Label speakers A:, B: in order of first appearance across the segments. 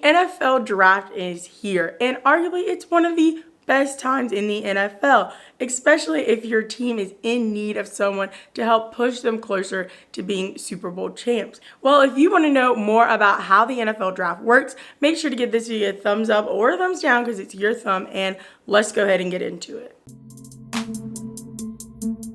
A: NFL draft is here, and arguably it's one of the best times in the NFL, especially if your team is in need of someone to help push them closer to being Super Bowl champs. Well, if you want to know more about how the NFL draft works, make sure to give this video a thumbs up or a thumbs down because it's your thumb, and let's go ahead and get into it.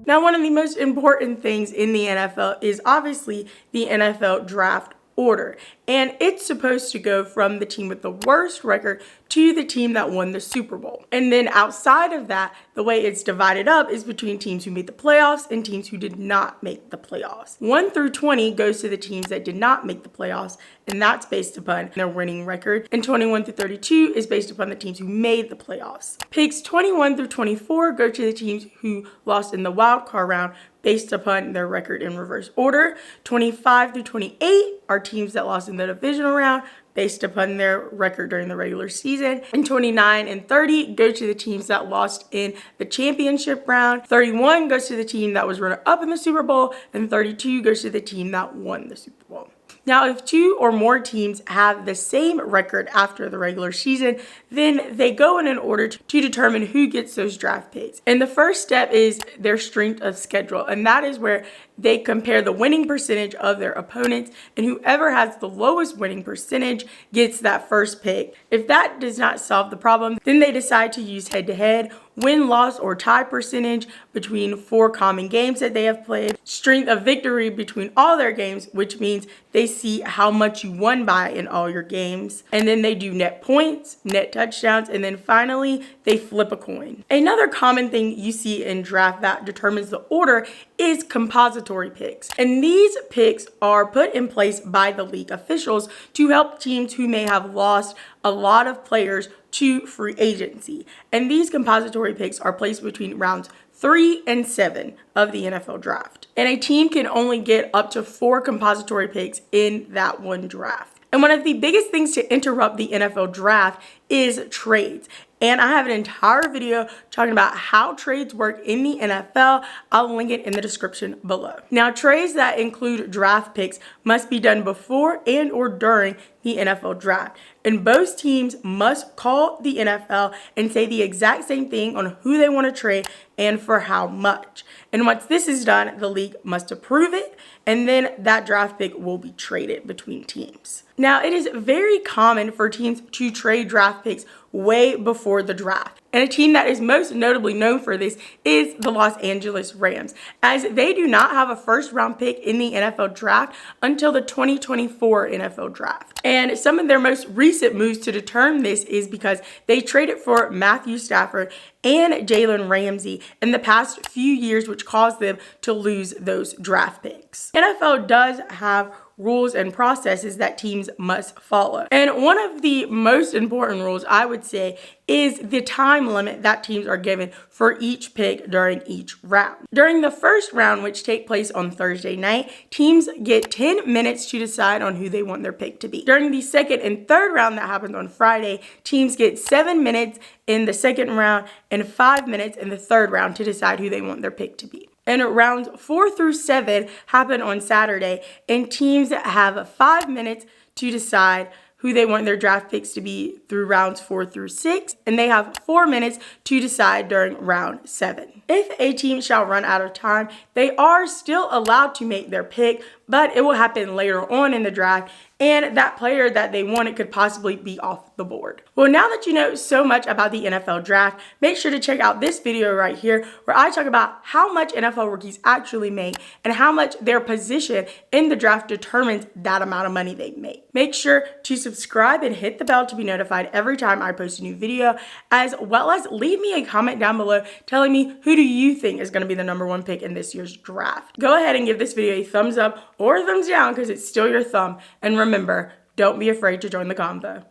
A: Now, one of the most important things in the NFL is obviously the NFL draft order, and it's supposed to go from the team with the worst record to the team that won the Super Bowl. And then outside of that, the way it's divided up is between teams who made the playoffs and teams who did not make the playoffs. 1 through 20 goes to the teams that did not make the playoffs, and that's based upon their winning record. And 21 through 32 is based upon the teams who made the playoffs. Picks 21 through 24 go to the teams who lost in the wild card round based upon their record in reverse order. 25 through 28 are teams that lost in the divisional round based upon their record during the regular season. And 29 and 30 go to the teams that lost in the championship round. 31 goes to the team that was runner-up in the Super Bowl, and 32 goes to the team that won the Super Bowl. Now, if two or more teams have the same record after the regular season, then they go in an order to determine who gets those draft picks. And the first step is their strength of schedule, and that is where they compare the winning percentage of their opponents, and whoever has the lowest winning percentage gets that first pick. If that does not solve the problem, then they decide to use head-to-head, win-loss or tie percentage between 4 common games that they have played, strength of victory between all their games, which means they see how much you won by in all your games, and then they do net points, net touchdowns, and then finally they flip a coin. Another common thing you see in draft that determines the order is compensatory picks, and these picks are put in place by the league officials to help teams who may have lost a lot of players to free agency. And these compensatory picks are placed between rounds 3 and 7 of the NFL draft. And a team can only get up to 4 compensatory picks in that one draft. And one of the biggest things to interrupt the NFL draft is trades. And I have an entire video talking about how trades work in the NFL. I'll link it in the description below. Now, trades that include draft picks must be done before and or during the NFL draft. And both teams must call the NFL and say the exact same thing on who they want to trade and for how much. And once this is done, the league must approve it, and then that draft pick will be traded between teams. Now, it is very common for teams to trade draft picks way before the draft. And a team that is most notably known for this is the Los Angeles Rams, as they do not have a first-round pick in the NFL draft until the 2024 NFL draft. And some of their most recent moves to determine this is because they traded for Matthew Stafford and Jalen Ramsey in the past few years, which caused them to lose those draft picks. NFL does have rules and processes that teams must follow. And one of the most important rules, I would say, is the time limit that teams are given for each pick during each round. During the first round, which take place on Thursday night, teams get 10 minutes to decide on who they want their pick to be. During the second and third round that happens on Friday, teams get 7 minutes in the second round and 5 minutes in the third round to decide who they want their pick to be. And rounds 4 through 7 happen on Saturday, and teams have 5 minutes to decide who they want their draft picks to be through rounds 4 through 6, and they have 4 minutes to decide during round 7. If a team shall run out of time, they are still allowed to make their pick, but it will happen later on in the draft, and that player that they wanted could possibly be off the board. Well, now that you know so much about the NFL draft, make sure to check out this video right here where I talk about how much NFL rookies actually make and how much their position in the draft determines that amount of money they make. Make sure to subscribe and hit the bell to be notified every time I post a new video, as well as leave me a comment down below telling me who do you think is going to be the #1 pick in this year's draft. Go ahead and give this video a thumbs up or a thumbs down because it's still your thumb. And remember, don't be afraid to join the convo.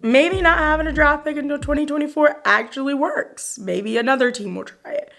A: Maybe not having a draft pick until 2024 actually works. Maybe another team will try it.